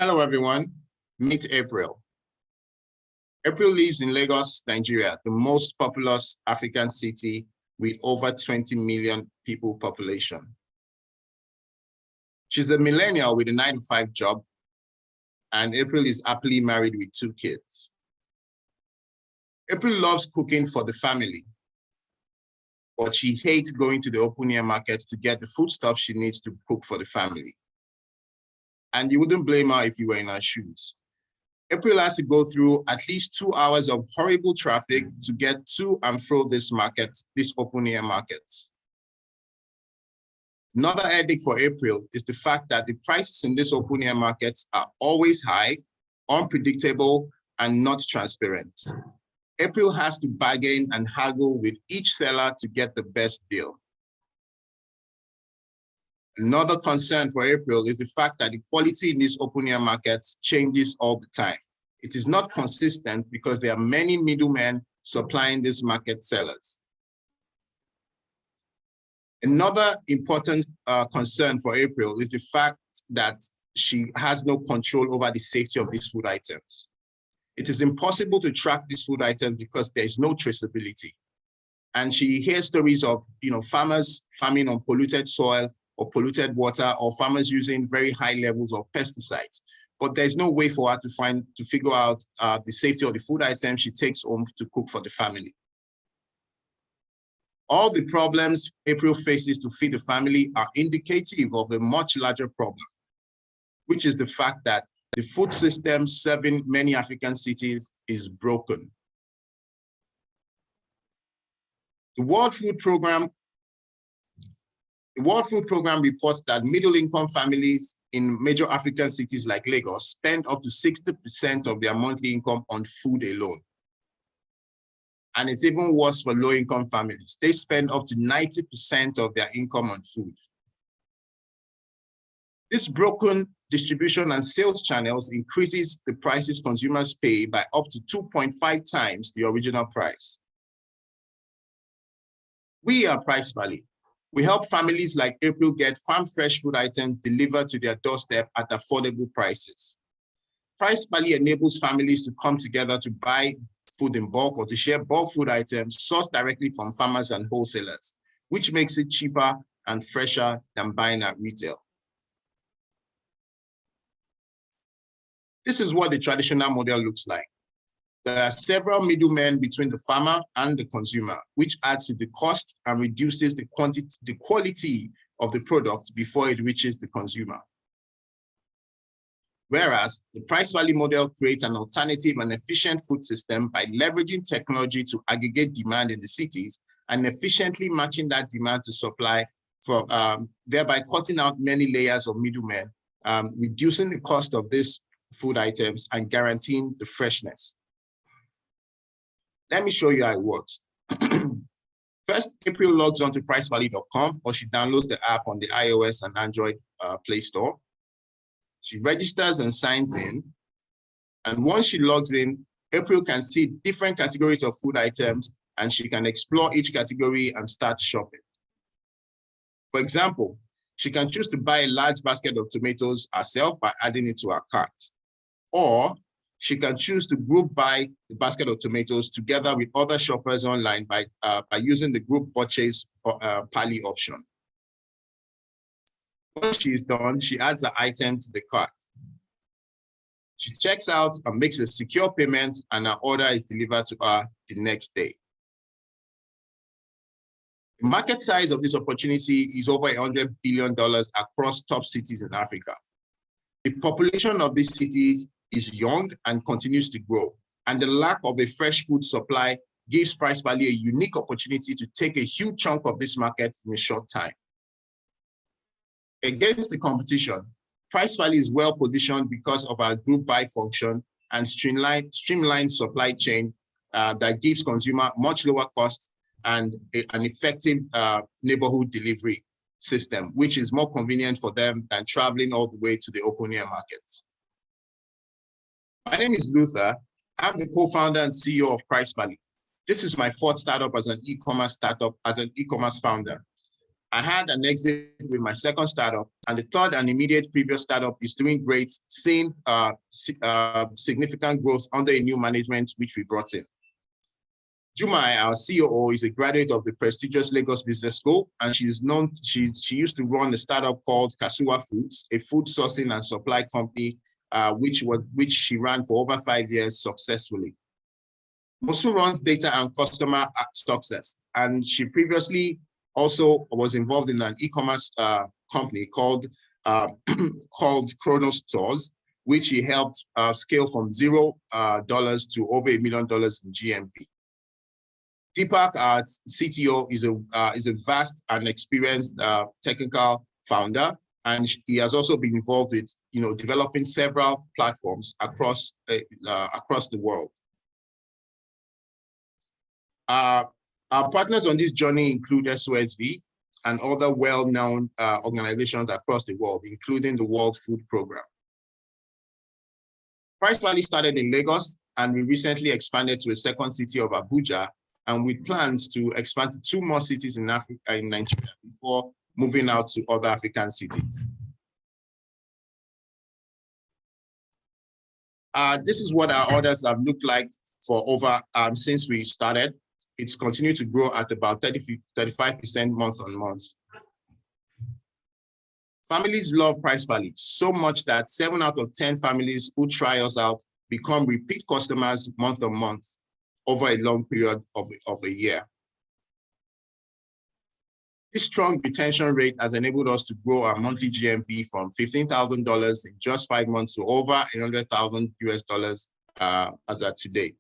Hello, everyone. Meet April. April lives in Lagos, Nigeria, the most populous African city with over 20 million people population. She's a millennial with a 9-to-5 job, and April is happily married with 2 kids. April loves cooking for the family, but she hates going to the open-air market to get the foodstuff she needs to cook for the family. And you wouldn't blame her if you were in her shoes. April has to go through at least 2 hours of horrible traffic to get to and fro this open-air market. Another headache for April is the fact that the prices in this open-air markets are always high, unpredictable, and not transparent. April has to bargain and haggle with each seller to get the best deal. Another concern for April is the fact that the quality in these open-air markets changes all the time. It is not consistent because there are many middlemen supplying these market sellers. Another important concern for April is the fact that she has no control over the safety of these food items. It is impossible to track these food items because there is no traceability. And she hears stories of farmers farming on polluted soil or polluted water, or farmers using very high levels of pesticides. But there's no way for her to figure out the safety of the food items she takes home to cook for the family. All the problems April faces to feed the family are indicative of a much larger problem, which is the fact that the food system serving many African cities is broken. The World Food Program reports that middle-income families in major African cities like Lagos spend up to 60% of their monthly income on food alone. And it's even worse for low-income families. They spend up to 90% of their income on food. This broken distribution and sales channels increases the prices consumers pay by up to 2.5 times the original price. We are Pricepally. We help families like April get farm-fresh food items delivered to their doorstep at affordable prices. Pricepally enables families to come together to buy food in bulk or to share bulk food items sourced directly from farmers and wholesalers, which makes it cheaper and fresher than buying at retail. This is what the traditional model looks like. There are several middlemen between the farmer and the consumer, which adds to the cost and reduces the quality of the product before it reaches the consumer. Whereas the Pricepally model creates an alternative and efficient food system by leveraging technology to aggregate demand in the cities and efficiently matching that demand to supply, thereby cutting out many layers of middlemen, reducing the cost of these food items and guaranteeing the freshness. Let me show you how it works. First, April logs on to pricepally.com, or she downloads the app on the iOS and Android Play Store. She registers and signs in. And once she logs in, April can see different categories of food items, and she can explore each category and start shopping. For example, she can choose to buy a large basket of tomatoes herself by adding it to her cart. Or she can choose to group buy the basket of tomatoes together with other shoppers online by using the group purchase Pally option. Once she is done, she adds the item to the cart. She checks out and makes a secure payment, and her order is delivered to her the next day. The market size of this opportunity is over $100 billion across top cities in Africa. The population of these cities is young and continues to grow, and the lack of a fresh food supply gives Pricepally a unique opportunity to take a huge chunk of this market in a short time. Against the competition, Pricepally is well positioned because of our group buy function and streamlined supply chain that gives consumer much lower cost and an effective neighborhood delivery system, which is more convenient for them than traveling all the way to the open-air markets. My name is Luther. I'm the co-founder and CEO of Pricepally. This is my 4th startup as an e-commerce founder. I had an exit with my second startup, and the third and immediate previous startup is doing great, seeing significant growth under a new management which we brought in. Jumai, our COO, is a graduate of the prestigious Lagos Business School, and she used to run a startup called Kasuwa Foods, a food sourcing and supply company, which she ran for over 5 years successfully. Mosu runs data and customer success, and she previously also was involved in an e-commerce company called Chronos Stores, which he helped scale from $0 to over $1 million in GMV. Deepak, our CTO, is a vast and experienced technical founder, and he has also been involved with developing several platforms across the world. Our partners on this journey include SOSV and other well-known organizations across the world, including the World Food Programme. Pricepally started in Lagos, and we recently expanded to a second city of Abuja, and with plans to expand to 2 more cities in Africa and Nigeria before moving out to other African cities. This is what our orders have looked like for over since we started. It's continued to grow at about 35% month on month. Families love Pricepally so much that 7 out of 10 families who try us out become repeat customers month on month over a long period of a year. This strong retention rate has enabled us to grow our monthly GMV from $15,000 in just 5 months to over $100,000 US as of today.